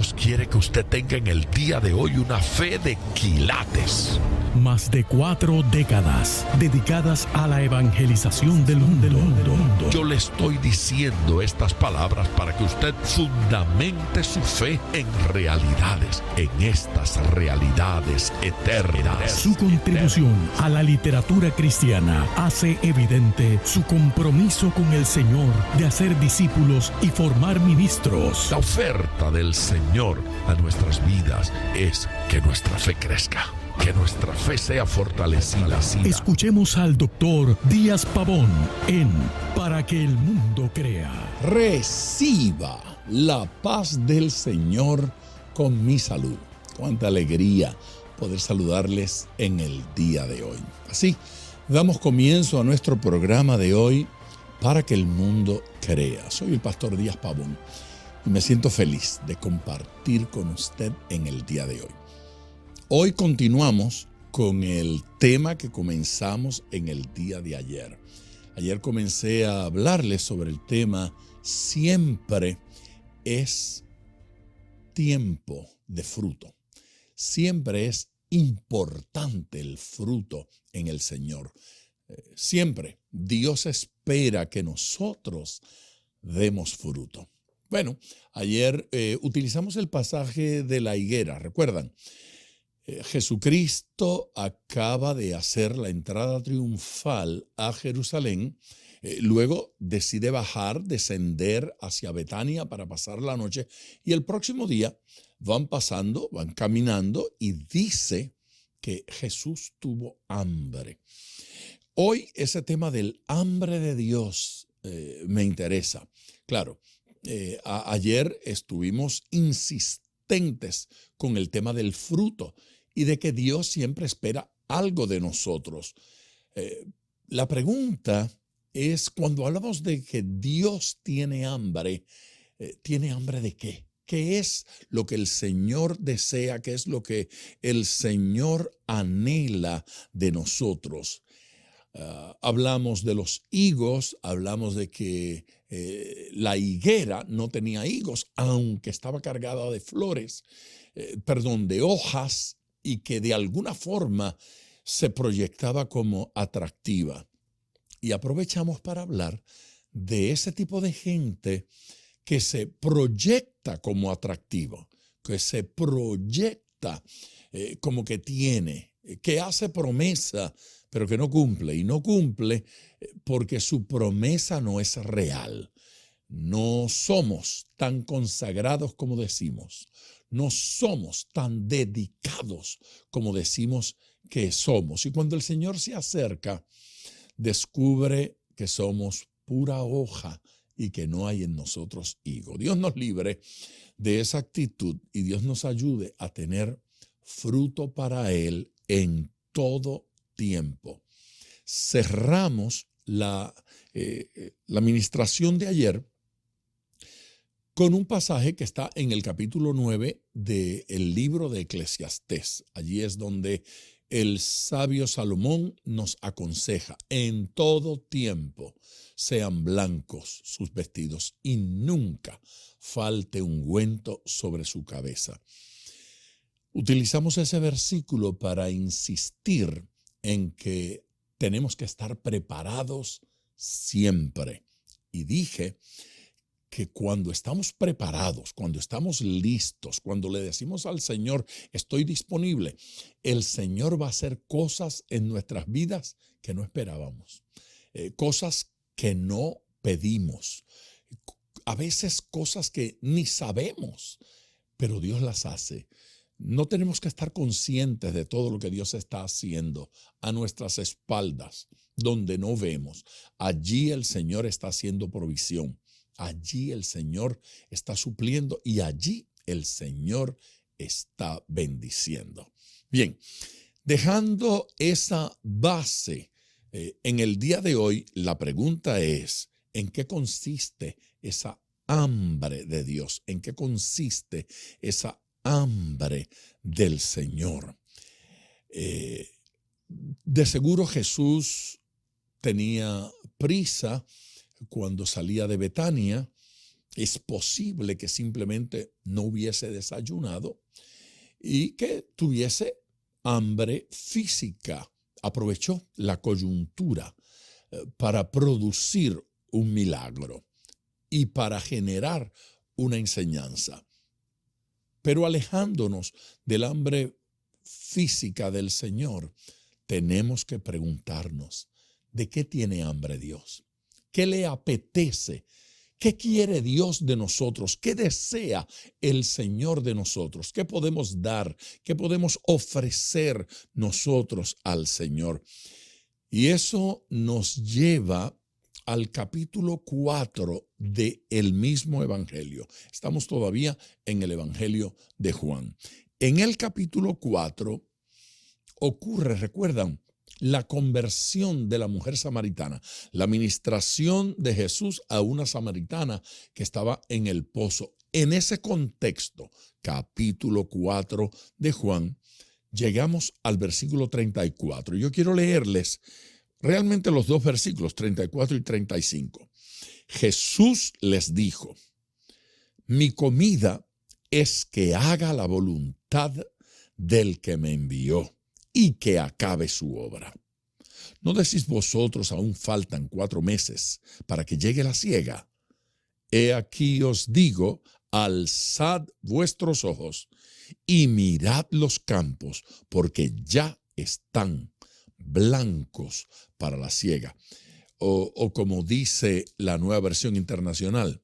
Dios quiere que usted tenga en el día de hoy una fe de quilates. Más de 4 décadas dedicadas a la evangelización del mundo. Yo le estoy diciendo estas palabras para que usted fundamente su fe en realidades, en estas realidades eternas. Su contribución a la literatura cristiana hace evidente su compromiso con el Señor de hacer discípulos y formar ministros. La oferta del Señor a nuestras vidas es que nuestra fe crezca, que nuestra fe sea fortalecida. Escuchemos al doctor Díaz Pavón en Para que el mundo crea. Reciba la paz del Señor con mi salud. Cuánta alegría poder saludarles en el día de hoy. Así, damos comienzo a nuestro programa de hoy, Para que el mundo crea. Soy el pastor Díaz Pavón y me siento feliz de compartir con usted en el día de hoy. Hoy continuamos con el tema que comenzamos en el día de ayer. Ayer comencé a hablarles sobre el tema siempre es tiempo de fruto. Siempre es importante el fruto en el Señor. Siempre Dios espera que nosotros demos fruto. Bueno, ayer utilizamos el pasaje de la higuera, ¿recuerdan? Jesucristo acaba de hacer la entrada triunfal a Jerusalén, luego decide descender hacia Betania para pasar la noche y el próximo día van caminando y dice que Jesús tuvo hambre. Hoy ese tema del hambre de Dios me interesa. Claro, ayer estuvimos insistentes con el tema del fruto y de que Dios siempre espera algo de nosotros. La pregunta es, cuando hablamos de que Dios tiene hambre de qué? ¿Qué es lo que el Señor desea? ¿Qué es lo que el Señor anhela de nosotros? Hablamos de los higos, hablamos de que la higuera no tenía higos, aunque estaba cargada de flores, de hojas, y que de alguna forma se proyectaba como atractiva. Y aprovechamos para hablar de ese tipo de gente que se proyecta como atractivo, que se proyecta como que que hace promesa, pero que no cumple. Y no cumple porque su promesa no es real. No somos tan consagrados como decimos. No somos tan dedicados como decimos que somos. Y cuando el Señor se acerca, descubre que somos pura hoja y que no hay en nosotros higo. Dios nos libre de esa actitud y Dios nos ayude a tener fruto para Él en todo tiempo. Cerramos la ministración de ayer con un pasaje que está en el capítulo 9 del libro de Eclesiastés. Allí es donde el sabio Salomón nos aconseja: en todo tiempo sean blancos sus vestidos y nunca falte ungüento sobre su cabeza. Utilizamos ese versículo para insistir en que tenemos que estar preparados siempre. Y dije que cuando estamos preparados, cuando estamos listos, cuando le decimos al Señor, estoy disponible, el Señor va a hacer cosas en nuestras vidas que no esperábamos, cosas que no pedimos, a veces cosas que ni sabemos, pero Dios las hace. No tenemos que estar conscientes de todo lo que Dios está haciendo a nuestras espaldas, donde no vemos. Allí el Señor está haciendo provisión. Allí el Señor está supliendo y allí el Señor está bendiciendo. Bien, dejando esa base, en el día de hoy la pregunta es: ¿en qué consiste esa hambre de Dios? ¿En qué consiste esa hambre del Señor? De seguro Jesús tenía prisa cuando salía de Betania Es posible que simplemente no hubiese desayunado y que tuviese hambre física. Aprovechó la coyuntura para producir un milagro y para generar una enseñanza. Pero alejándonos del hambre física del Señor, tenemos que preguntarnos, ¿de qué tiene hambre Dios? ¿Qué le apetece? ¿Qué quiere Dios de nosotros? ¿Qué desea el Señor de nosotros? ¿Qué podemos dar? ¿Qué podemos ofrecer nosotros al Señor? Y eso nos lleva al capítulo 4 del mismo Evangelio. Estamos todavía en el Evangelio de Juan. En el capítulo 4 ocurre, recuerdan, la conversión de la mujer samaritana, la ministración de Jesús a una samaritana que estaba en el pozo. En ese contexto, capítulo 4 de Juan, llegamos al versículo 34. Yo quiero leerles realmente los dos versículos, 34 y 35. Jesús les dijo, mi comida es que haga la voluntad del que me envió y que acabe su obra. ¿No decís vosotros aún faltan 4 meses para que llegue la siega? He aquí os digo, alzad vuestros ojos y mirad los campos, porque ya están blancos para la siega. O como dice la Nueva Versión Internacional,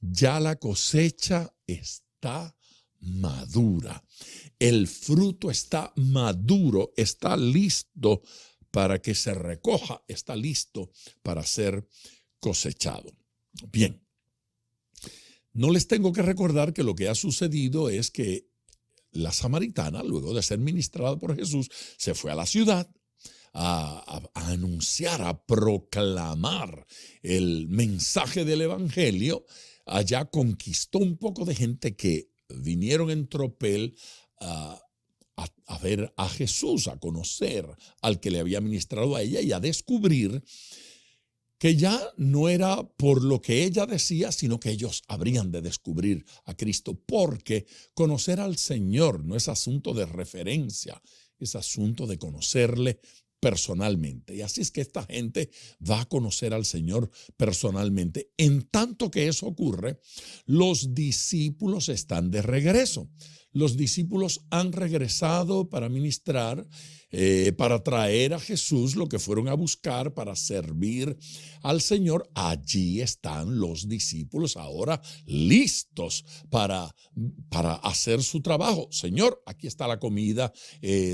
ya la cosecha está madura. El fruto está maduro, está listo para que se recoja, está listo para ser cosechado. Bien, no les tengo que recordar que lo que ha sucedido es que la samaritana, luego de ser ministrada por Jesús, se fue a la ciudad a anunciar, a proclamar el mensaje del Evangelio. Allá conquistó un poco de gente que vinieron en tropel a ver a Jesús, a conocer al que le había ministrado a ella y a descubrir que ya no era por lo que ella decía, sino que ellos habrían de descubrir a Cristo, porque conocer al Señor no es asunto de referencia, es asunto de conocerle personalmente. Y así es que esta gente va a conocer al Señor personalmente. En tanto que eso ocurre, los discípulos están de regreso. Los discípulos han regresado para ministrar, para traer a Jesús lo que fueron a buscar para servir al Señor. Allí están los discípulos ahora listos para hacer su trabajo. Señor, aquí está la comida,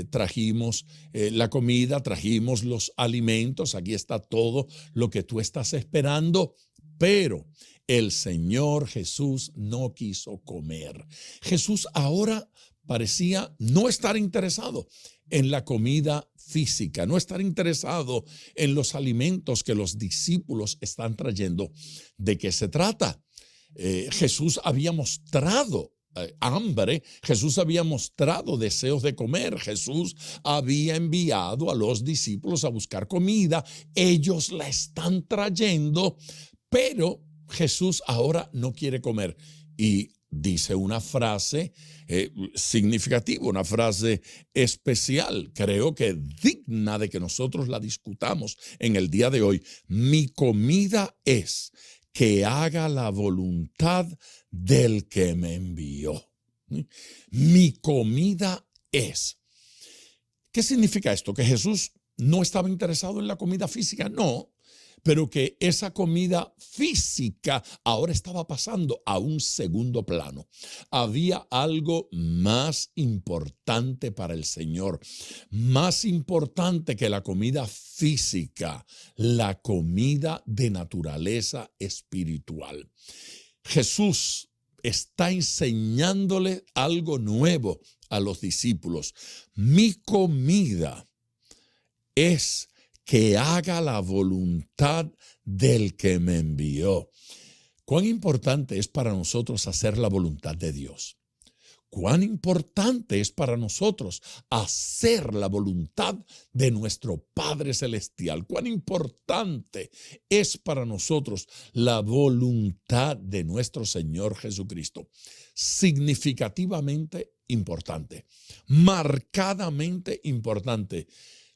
trajimos la comida, trajimos los alimentos, aquí está todo lo que tú estás esperando, pero el Señor Jesús no quiso comer. Jesús ahora parecía no estar interesado en la comida física, no estar interesado en los alimentos que los discípulos están trayendo. ¿De qué se trata? Jesús había mostrado hambre, Jesús había mostrado deseos de comer, Jesús había enviado a los discípulos a buscar comida, ellos la están trayendo, pero Jesús ahora no quiere comer y dice una frase significativa, una frase especial, creo que digna de que nosotros la discutamos en el día de hoy. Mi comida es que haga la voluntad del que me envió. Mi comida es. ¿Qué significa esto? ¿Que Jesús no estaba interesado en la comida física? No. Pero que esa comida física ahora estaba pasando a un segundo plano. Había algo más importante para el Señor, más importante que la comida física, la comida de naturaleza espiritual. Jesús está enseñándole algo nuevo a los discípulos. Mi comida es que haga la voluntad del que me envió. ¿Cuán importante es para nosotros hacer la voluntad de Dios? cuán importante es para nosotros hacer la voluntad de nuestro Padre Celestial. Cuán importante es para nosotros la voluntad de nuestro Señor Jesucristo. Significativamente importante, marcadamente importante.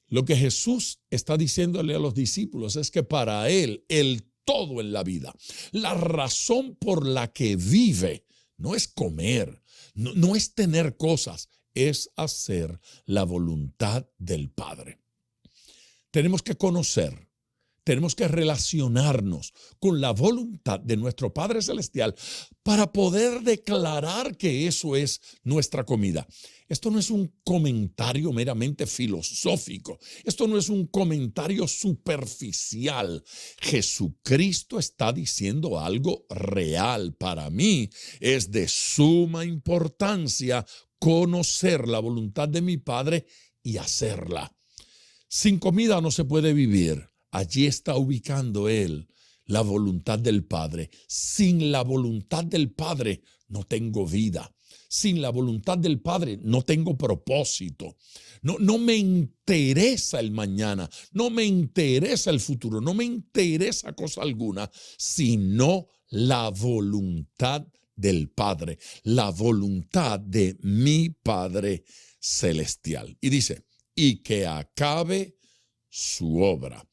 Lo que Jesús está diciéndole a los discípulos es que para Él, el todo en la vida, la razón por la que vive, no es comer, no es tener cosas, es hacer la voluntad del Padre. Tenemos que conocer, tenemos que relacionarnos con la voluntad de nuestro Padre Celestial para poder declarar que eso es nuestra comida. Esto no es un comentario meramente filosófico. Esto no es un comentario superficial. Jesucristo está diciendo algo real. Para mí es de suma importancia conocer la voluntad de mi Padre y hacerla. Sin comida no se puede vivir. Allí está ubicando Él la voluntad del Padre. Sin la voluntad del Padre no tengo vida. Sin la voluntad del Padre no tengo propósito. No me interesa el mañana, no me interesa el futuro, no me interesa cosa alguna, sino la voluntad del Padre, la voluntad de mi Padre Celestial. Y dice, y que acabe su obra.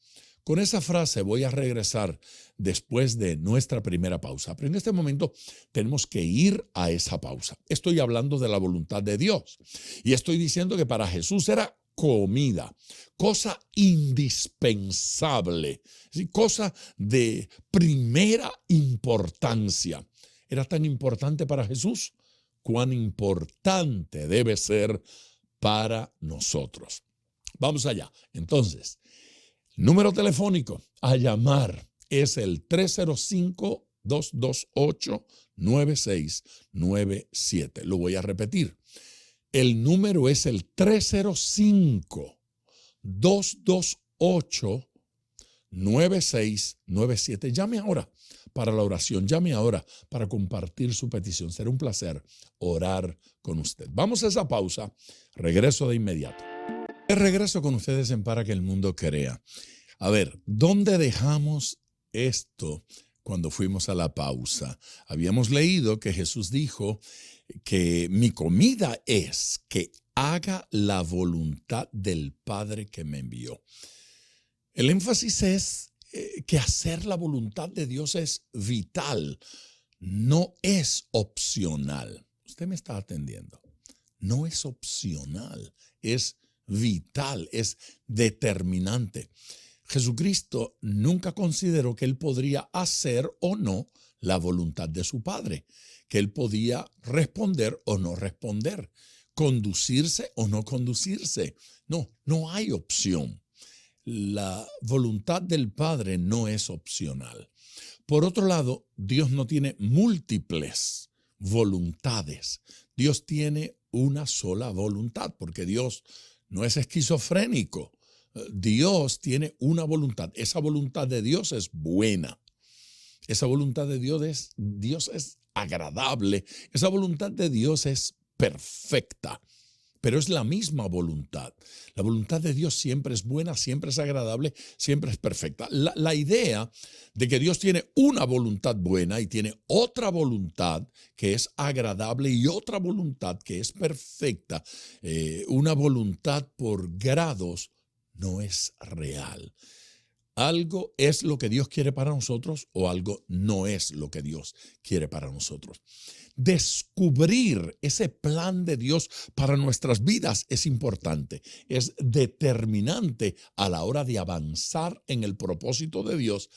Con esa frase voy a regresar después de nuestra primera pausa. Pero en este momento tenemos que ir a esa pausa. Estoy hablando de la voluntad de Dios. Y estoy diciendo que para Jesús era comida, cosa indispensable, cosa de primera importancia. ¿Era tan importante para Jesús? ¿Cuán importante debe ser para nosotros? Vamos allá. Entonces, número telefónico a llamar es el 305-228-9697. Lo voy a repetir. El número es el 305-228-9697. Llame ahora para la oración. Llame ahora para compartir su petición. Será un placer orar con usted. Vamos a esa pausa. Regreso de inmediato. Regreso con ustedes en Para que el Mundo Crea. A ver, ¿dónde dejamos esto cuando fuimos a la pausa? Habíamos leído que Jesús dijo que mi comida es que haga la voluntad del Padre que me envió. El énfasis es que hacer la voluntad de Dios es vital, no es opcional. Usted me está atendiendo. No es opcional, es vital, es determinante. Jesucristo nunca consideró que Él podría hacer o no la voluntad de su Padre, que Él podía responder o no responder, conducirse o no conducirse. No hay opción. La voluntad del Padre no es opcional. Por otro lado, Dios no tiene múltiples voluntades. Dios tiene una sola voluntad, porque Dios no es esquizofrénico. Dios tiene una voluntad. Esa voluntad de Dios es buena. Esa voluntad de Dios es agradable. Esa voluntad de Dios es perfecta. Pero es la misma voluntad. La voluntad de Dios siempre es buena, siempre es agradable, siempre es perfecta. La idea de que Dios tiene una voluntad buena y tiene otra voluntad que es agradable y otra voluntad que es perfecta, una voluntad por grados, no es real. Algo es lo que Dios quiere para nosotros o algo no es lo que Dios quiere para nosotros. Descubrir ese plan de Dios para nuestras vidas es importante, es determinante a la hora de avanzar en el propósito de Dios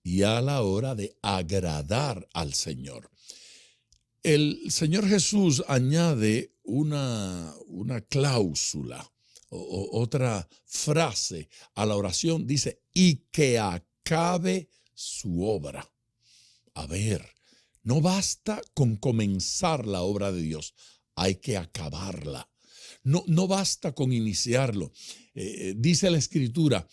y a la hora de agradar al Señor. El Señor Jesús añade una cláusula, otra frase a la oración, dice, y que acabe su obra. A ver, no basta con comenzar la obra de Dios, hay que acabarla. No basta con iniciarlo. Dice la Escritura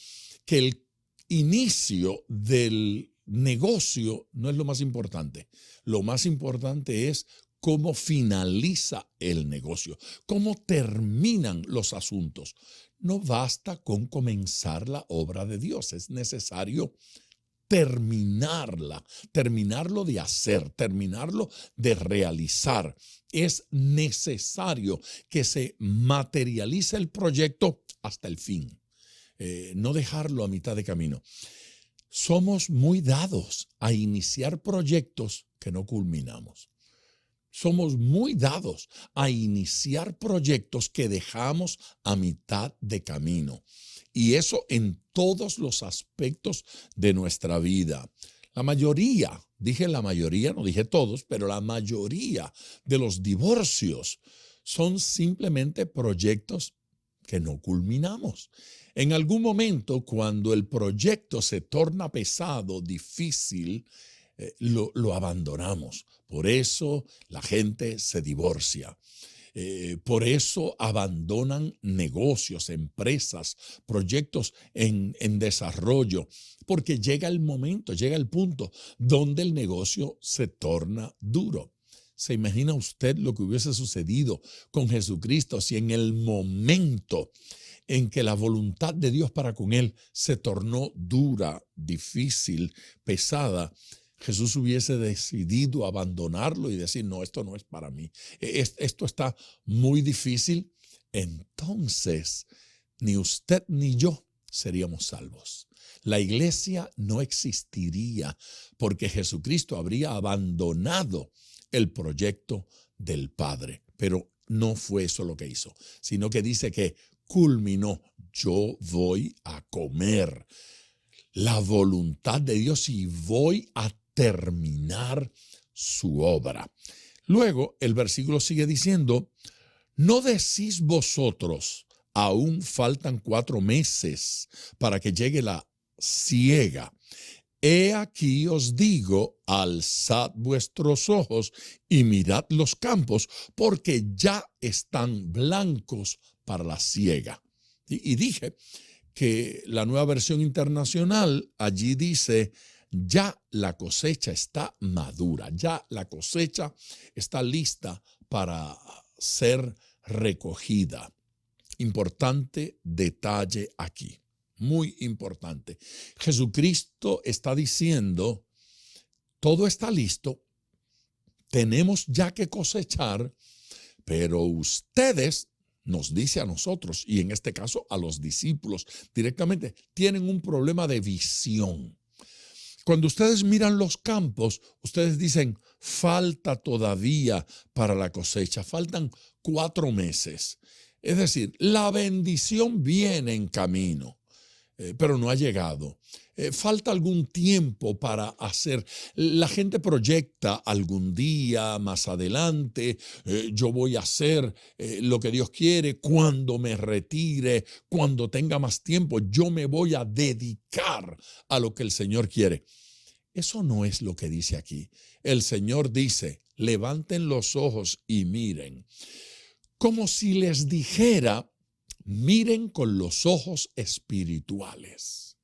que el inicio del negocio no es lo más importante. Lo más importante es cómo finaliza el negocio, cómo terminan los asuntos. No basta con comenzar la obra de Dios, es necesario terminarlo de hacer, terminarlo de realizar. Es necesario que se materialice el proyecto hasta el fin, no dejarlo a mitad de camino. Somos muy dados a iniciar proyectos que no culminamos. Somos muy dados a iniciar proyectos que dejamos a mitad de camino. Y eso en todos los aspectos de nuestra vida. La mayoría, dije la mayoría, no dije todos, pero la mayoría de los divorcios son simplemente proyectos que no culminamos. En algún momento, cuando el proyecto se torna pesado, difícil, lo abandonamos. Por eso la gente se divorcia. Por eso abandonan negocios, empresas, proyectos en desarrollo, porque llega el momento, llega el punto donde el negocio se torna duro. ¿Se imagina usted lo que hubiese sucedido con Jesucristo si en el momento en que la voluntad de Dios para con él se tornó dura, difícil, pesada, Jesús hubiese decidido abandonarlo y decir, no, esto no es para mí, esto está muy difícil? Entonces, ni usted ni yo seríamos salvos. La iglesia no existiría porque Jesucristo habría abandonado el proyecto del Padre. Pero no fue eso lo que hizo, sino que dice que culminó. Yo voy a comer la voluntad de Dios y voy a terminar su obra. Luego el versículo sigue diciendo, ¿no decís vosotros, aún faltan 4 meses para que llegue la siega? He aquí os digo, alzad vuestros ojos y mirad los campos, porque ya están blancos para la siega. Y dije que la Nueva Versión Internacional allí dice, ya la cosecha está madura, ya la cosecha está lista para ser recogida. Importante detalle aquí, muy importante. Jesucristo está diciendo, todo está listo, tenemos ya que cosechar, pero ustedes, nos dice a nosotros, y en este caso a los discípulos directamente, tienen un problema de visión. Cuando ustedes miran los campos, ustedes dicen, falta todavía para la cosecha, faltan 4 meses. Es decir, la bendición viene en camino, pero no ha llegado. Falta algún tiempo para hacer. La gente proyecta algún día más adelante, yo voy a hacer lo que Dios quiere, cuando me retire, cuando tenga más tiempo, yo me voy a dedicar a lo que el Señor quiere. Eso no es lo que dice aquí. El Señor dice, levanten los ojos y miren. Como si les dijera, miren con los ojos espirituales.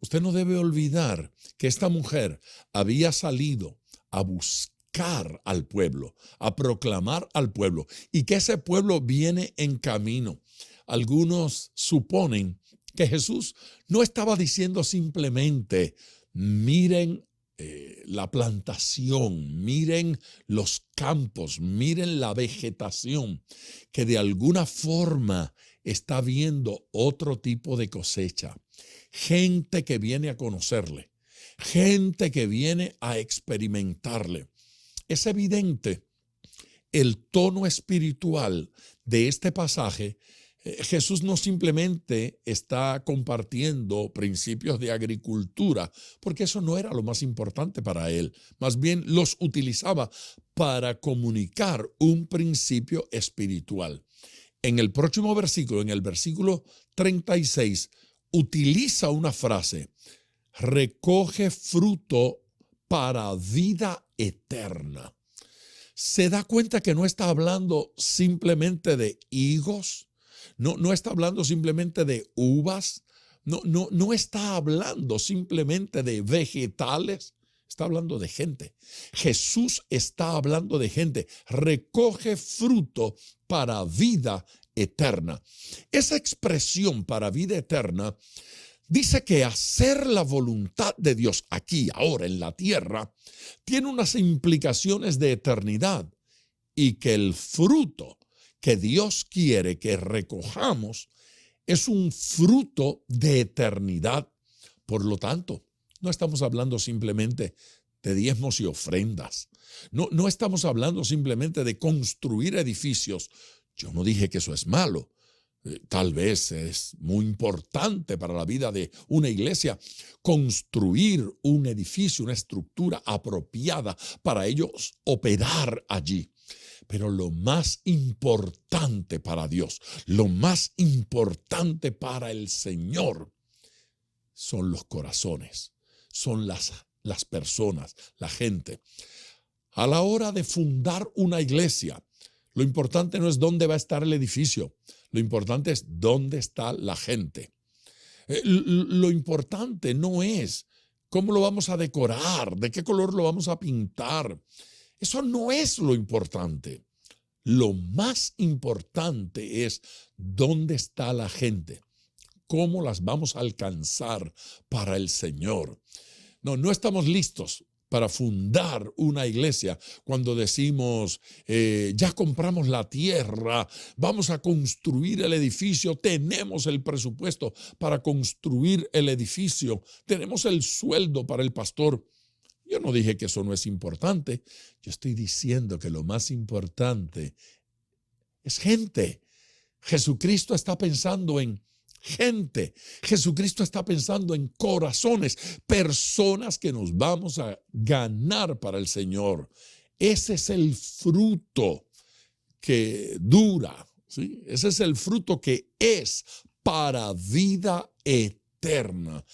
Usted no debe olvidar que esta mujer había salido a buscar al pueblo, a proclamar al pueblo, y que ese pueblo viene en camino. Algunos suponen que Jesús no estaba diciendo simplemente, miren la plantación, miren los campos, miren la vegetación, que de alguna forma está viendo otro tipo de cosecha. Gente que viene a conocerle, gente que viene a experimentarle. Es evidente el tono espiritual de este pasaje. Jesús no simplemente está compartiendo principios de agricultura, porque eso no era lo más importante para él. Más bien los utilizaba para comunicar un principio espiritual. En el próximo versículo, en el versículo 36, utiliza una frase, recoge fruto para vida eterna. Se da cuenta que no está hablando simplemente de higos, no está hablando simplemente de uvas, no está hablando simplemente de vegetales, Está hablando de gente. Jesús está hablando de gente. Recoge fruto para vida eterna. Esa expresión para vida eterna dice que hacer la voluntad de Dios aquí, ahora, en la tierra, tiene unas implicaciones de eternidad y que el fruto que Dios quiere que recojamos es un fruto de eternidad. Por lo tanto, no estamos hablando simplemente de diezmos y ofrendas. No estamos hablando simplemente de construir edificios. Yo no dije que eso es malo. Tal vez es muy importante para la vida de una iglesia construir un edificio, una estructura apropiada para ellos operar allí. Pero lo más importante para Dios, lo más importante para el Señor son los corazones, son las personas, la gente. A la hora de fundar una iglesia, lo importante no es dónde va a estar el edificio, lo importante es dónde está la gente. Lo importante no es cómo lo vamos a decorar, de qué color lo vamos a pintar. Eso no es lo importante. Lo más importante es dónde está la gente, cómo las vamos a alcanzar para el Señor. No estamos listos para fundar una iglesia cuando decimos, ya compramos la tierra, vamos a construir el edificio, tenemos el presupuesto para construir el edificio, tenemos el sueldo para el pastor. Yo no dije que eso no es importante, yo estoy diciendo que lo más importante es gente. Jesucristo está pensando en gente. Jesucristo está pensando en corazones, personas que nos vamos a ganar para el Señor. Ese es el fruto que dura, ¿sí? Ese es el fruto que es para vida eterna.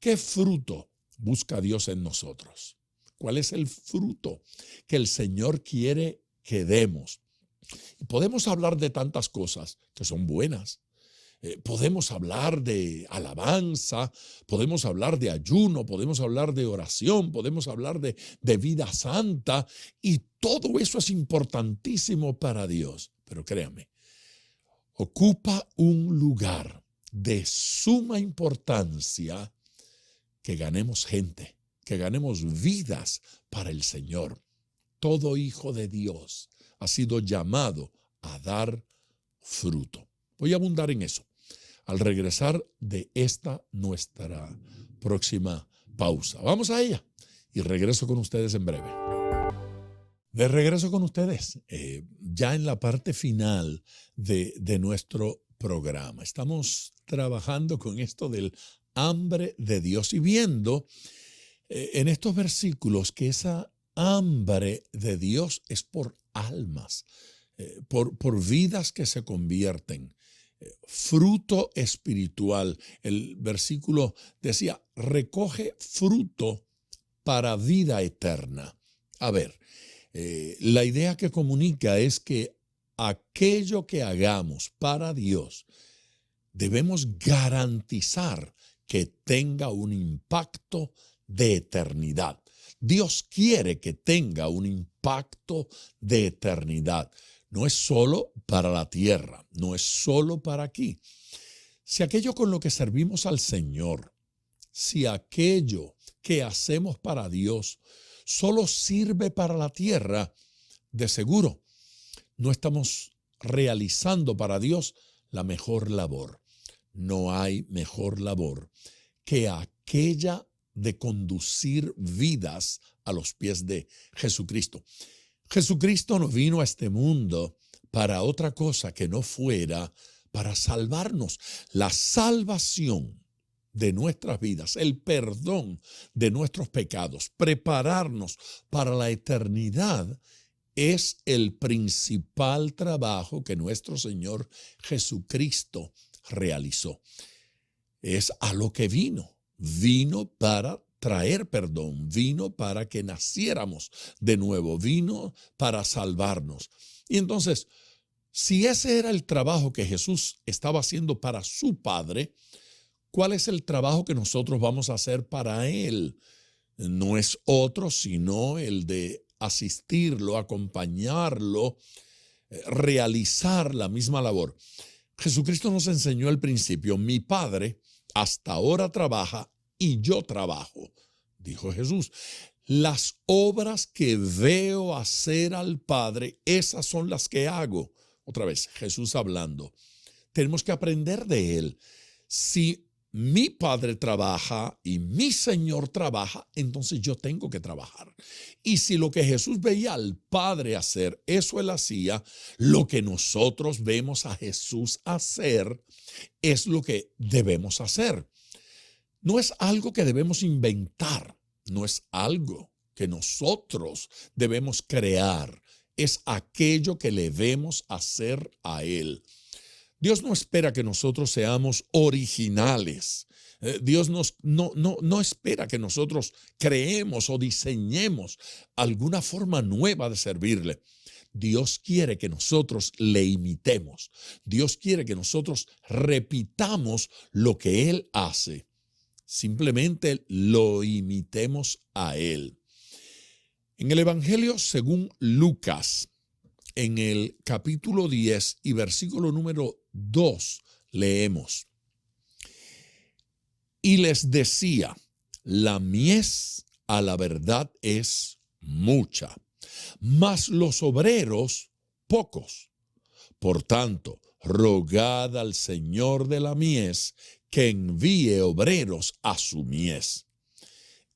¿Qué fruto busca Dios en nosotros? ¿Cuál es el fruto que el Señor quiere que demos? Podemos hablar de tantas cosas que son buenas. Podemos hablar de alabanza, podemos hablar de ayuno, podemos hablar de oración, podemos hablar de vida santa, y todo eso es importantísimo para Dios. Pero créame, ocupa un lugar de suma importancia que ganemos gente, que ganemos vidas para el Señor. Todo hijo de Dios ha sido llamado a dar fruto. Voy a abundar en eso al regresar de esta nuestra próxima pausa. Vamos a ella y regreso con ustedes en breve. De regreso con ustedes, ya en la parte final de nuestro programa. Estamos trabajando con esto del hambre de Dios y viendo en estos versículos que esa hambre de Dios es por almas, por vidas que se convierten. Fruto espiritual. El versículo decía, recoge fruto para vida eterna. A ver, la idea que comunica es que aquello que hagamos para Dios debemos garantizar que tenga un impacto de eternidad. Dios quiere que tenga un impacto de eternidad. No es solo para la tierra, no es solo para aquí. Si aquello con lo que servimos al Señor, si aquello que hacemos para Dios solo sirve para la tierra, de seguro no estamos realizando para Dios la mejor labor. No hay mejor labor que aquella de conducir vidas a los pies de Jesucristo. Jesucristo no vino a este mundo para otra cosa que no fuera para salvarnos. La salvación de nuestras vidas, el perdón de nuestros pecados, prepararnos para la eternidad es el principal trabajo que nuestro Señor Jesucristo realizó. Es a lo que vino. Vino para traer perdón, vino para que naciéramos de nuevo, vino para salvarnos. Y entonces, si ese era el trabajo que Jesús estaba haciendo para su Padre, ¿cuál es el trabajo que nosotros vamos a hacer para Él? no es otro sino el de asistirlo, acompañarlo, realizar la misma labor. Jesucristo nos enseñó al principio: mi Padre hasta ahora trabaja y yo trabajo, dijo Jesús. Las obras que veo hacer al Padre, esas son las que hago. Otra vez, Jesús hablando. Tenemos que aprender de Él. Si mi Padre trabaja y mi Señor trabaja, entonces yo tengo que trabajar. Y si lo que Jesús veía al Padre hacer, eso Él hacía, lo que nosotros vemos a Jesús hacer es lo que debemos hacer. No es algo que debemos inventar, no es algo que nosotros debemos crear, es aquello que le debemos hacer a Él. Dios no espera que nosotros seamos originales. Dios no espera que nosotros creemos o diseñemos alguna forma nueva de servirle. Dios quiere que nosotros le imitemos. Dios quiere que nosotros repitamos lo que Él hace. Simplemente lo imitemos a Él. En el Evangelio según Lucas, en el capítulo 10 y versículo número 2, leemos: y les decía, la mies a la verdad es mucha, mas los obreros pocos. Por tanto, rogad al Señor de la mies que envíe obreros a su mies.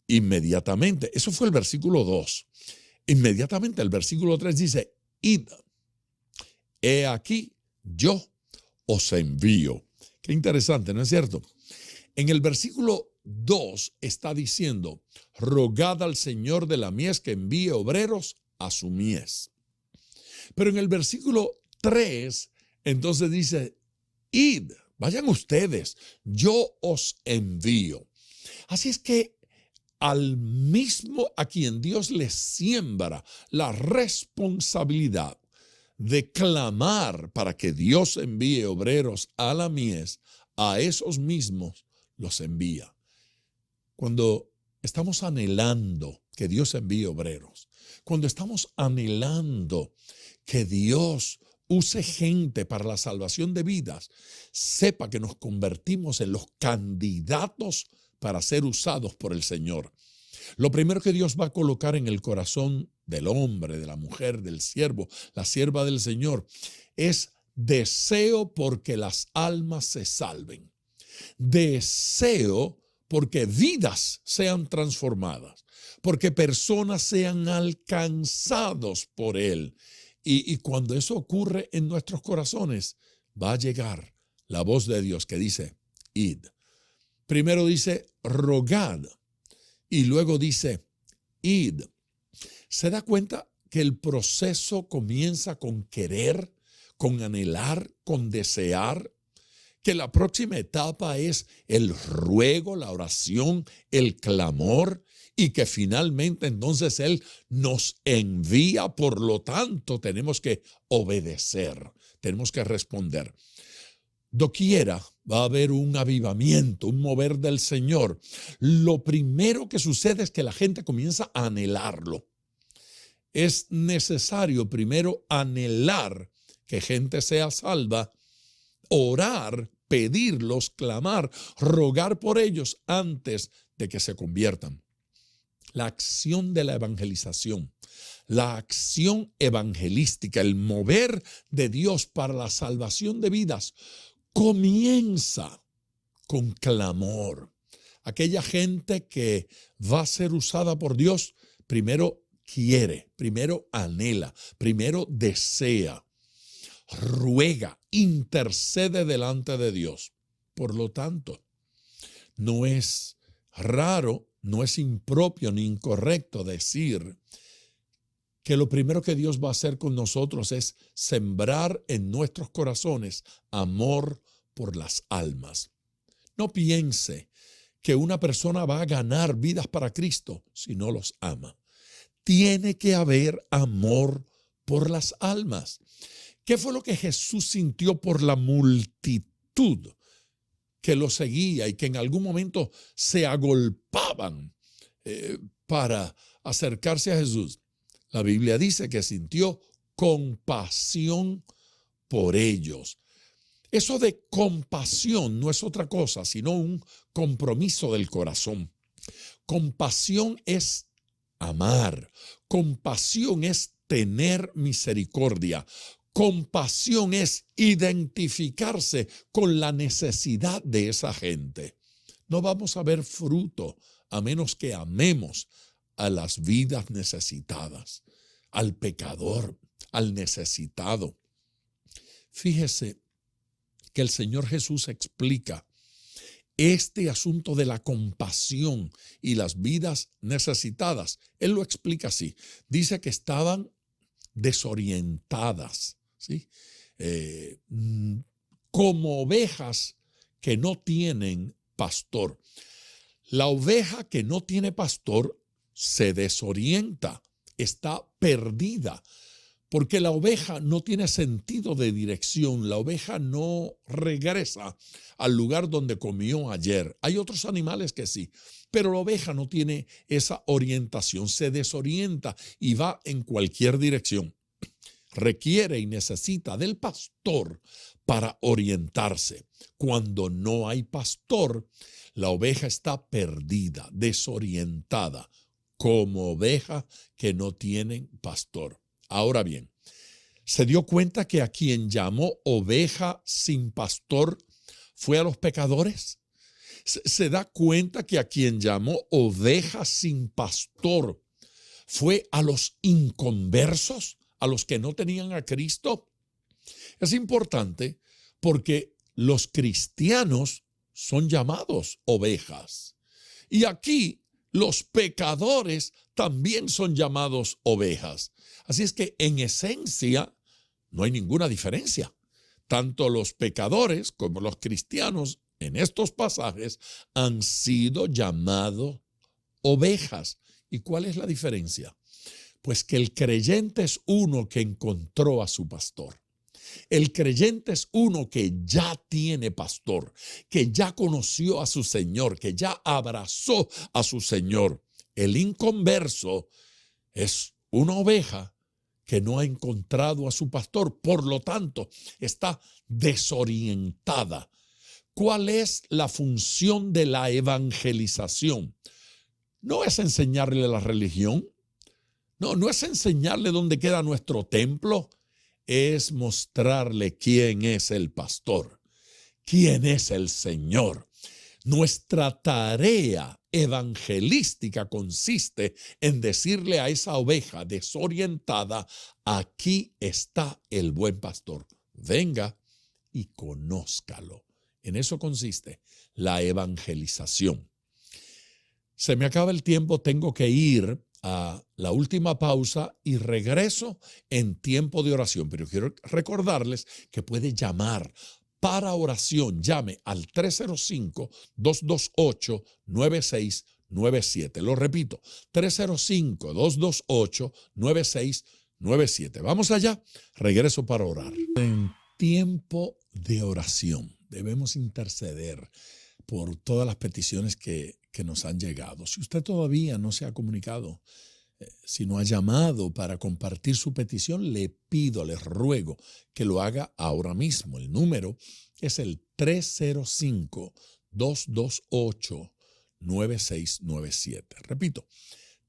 Inmediatamente, eso fue el versículo 2. Inmediatamente el versículo 3 dice: id, he aquí yo os envío. Qué interesante, ¿no es cierto? En el versículo 2 está diciendo: rogad al Señor de la mies que envíe obreros a su mies. Pero en el versículo 3 entonces dice: id, vayan ustedes, yo os envío. Así es que al mismo a quien Dios le siembra la responsabilidad de clamar para que Dios envíe obreros a la mies, a esos mismos los envía. Cuando estamos anhelando que Dios envíe obreros, cuando estamos anhelando que Dios use gente para la salvación de vidas, sepa que nos convertimos en los candidatos para ser usados por el Señor. Lo primero que Dios va a colocar en el corazón del hombre, de la mujer, del siervo, la sierva del Señor, es deseo porque las almas se salven. Deseo porque vidas sean transformadas, porque personas sean alcanzados por Él. Y cuando eso ocurre en nuestros corazones, va a llegar la voz de Dios que dice: id. Primero dice rogad y luego dice id. ¿Se da cuenta que el proceso comienza con querer, con anhelar, con desear? Que la próxima etapa es el ruego, la oración, el clamor, y que finalmente entonces Él nos envía. Por lo tanto, tenemos que obedecer, tenemos que responder. Doquiera va a haber un avivamiento, un mover del Señor. Lo primero que sucede es que la gente comienza a anhelarlo. Es necesario primero anhelar que gente sea salva, orar, pedirlos, clamar, rogar por ellos antes de que se conviertan. La acción de la evangelización, la acción evangelística, el mover de Dios para la salvación de vidas, comienza con clamor. Aquella gente que va a ser usada por Dios, primero quiere, primero anhela, primero desea, ruega, intercede delante de Dios. Por lo tanto, no es raro, no es impropio ni incorrecto decir que lo primero que Dios va a hacer con nosotros es sembrar en nuestros corazones amor por las almas. No piense que una persona va a ganar vidas para Cristo si no los ama. Tiene que haber amor por las almas. ¿Qué fue lo que Jesús sintió por la multitud que lo seguía y que en algún momento se agolpaban para acercarse a Jesús. La Biblia dice que sintió compasión por ellos. Eso de compasión no es otra cosa, sino un compromiso del corazón. Compasión es amar. Compasión es tener misericordia. Compasión es identificarse con la necesidad de esa gente. No vamos a ver fruto a menos que amemos a las vidas necesitadas, al pecador, al necesitado. Fíjese que el Señor Jesús explica este asunto de la compasión y las vidas necesitadas. Él lo explica así. Dice que estaban desorientadas, ¿sí? Como ovejas que no tienen pastor. La oveja que no tiene pastor se desorienta, está perdida, porque la oveja no tiene sentido de dirección, la oveja no regresa al lugar donde comió ayer. Hay otros animales que sí, pero la oveja no tiene esa orientación, se desorienta y va en cualquier dirección. Requiere y necesita del pastor para orientarse. Cuando no hay pastor, la oveja está perdida, desorientada, como oveja que no tienen pastor. Ahora bien, ¿se dio cuenta que a quien llamó oveja sin pastor fue a los pecadores? ¿Se da cuenta que a quien llamó oveja sin pastor fue a los inconversos, a los que no tenían a Cristo? Es importante porque los cristianos son llamados ovejas. Y aquí los pecadores también son llamados ovejas. Así es que en esencia no hay ninguna diferencia. Tanto los pecadores como los cristianos en estos pasajes han sido llamados ovejas. ¿Y cuál es la diferencia? Pues que el creyente es uno que encontró a su pastor. El creyente es uno que ya tiene pastor, que ya conoció a su Señor, que ya abrazó a su Señor. El inconverso es una oveja que no ha encontrado a su pastor, por lo tanto, está desorientada. ¿Cuál es la función de la evangelización? No es enseñarle la religión, no es enseñarle dónde queda nuestro templo, es mostrarle quién es el pastor, quién es el Señor. Nuestra tarea evangelística consiste en decirle a esa oveja desorientada, aquí está el buen pastor, venga y conózcalo. En eso consiste la evangelización. Se me acaba el tiempo, tengo que ir a la última pausa y regreso en tiempo de oración. Pero quiero recordarles que puede llamar para oración. Llame al 305-228-9697. Lo repito, 305-228-9697. Vamos allá, regreso para orar. En tiempo de oración debemos interceder por todas las peticiones que nos han llegado. Si usted todavía no se ha comunicado, si no ha llamado para compartir su petición, le pido, le ruego que lo haga ahora mismo. El número es el 305-228-9697. Repito,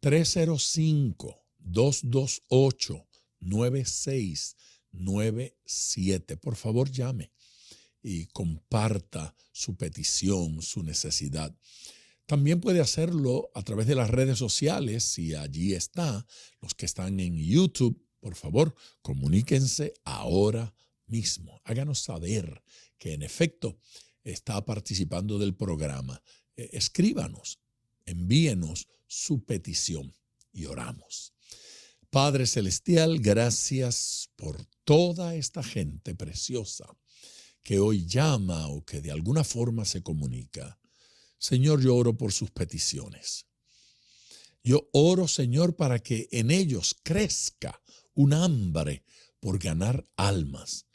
305-228-9697. Por favor, llame y comparta su petición, su necesidad. También puede hacerlo a través de las redes sociales, si allí está. Los que están en YouTube, por favor, comuníquense ahora mismo. Háganos saber que en efecto está participando del programa. Escríbanos, envíenos su petición y oramos. Padre Celestial, gracias por toda esta gente preciosa que hoy llama o que de alguna forma se comunica. Señor, yo oro por sus peticiones. Yo oro, Señor, para que en ellos crezca un hambre por ganar almas,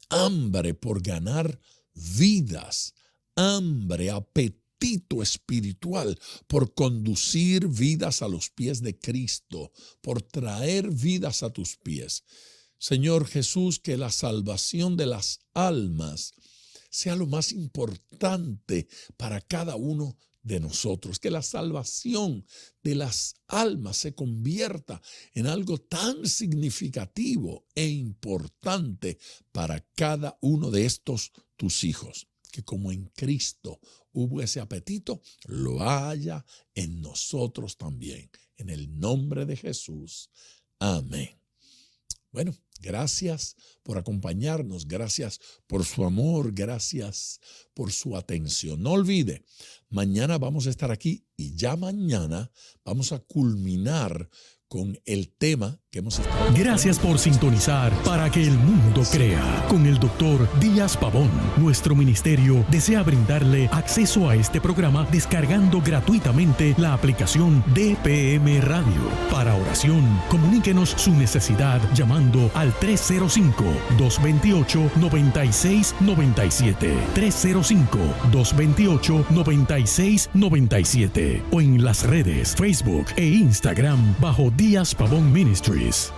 hambre por ganar vidas, hambre, apetito apetito espiritual por conducir vidas a los pies de Cristo, por traer vidas a tus pies. Señor Jesús, que la salvación de las almas sea lo más importante para cada uno de nosotros, que la salvación de las almas se convierta en algo tan significativo e importante para cada uno de estos tus hijos, que como en Cristo hubo ese apetito, lo haya en nosotros también. En el nombre de Jesús. Amén. Bueno, gracias por acompañarnos, gracias por su amor, gracias por su atención. No olvide, mañana vamos a estar aquí y ya mañana vamos a culminar con el tema que hemos estado... Gracias por sintonizar Para que el Mundo Crea con el Dr. Díaz Pavón. Nuestro ministerio desea brindarle acceso a este programa descargando gratuitamente la aplicación DPM Radio. Para oración, comuníquenos su necesidad llamando al 305-228-9697. 305-228-9697 o en las redes Facebook e Instagram bajo Díaz Pavón Ministries.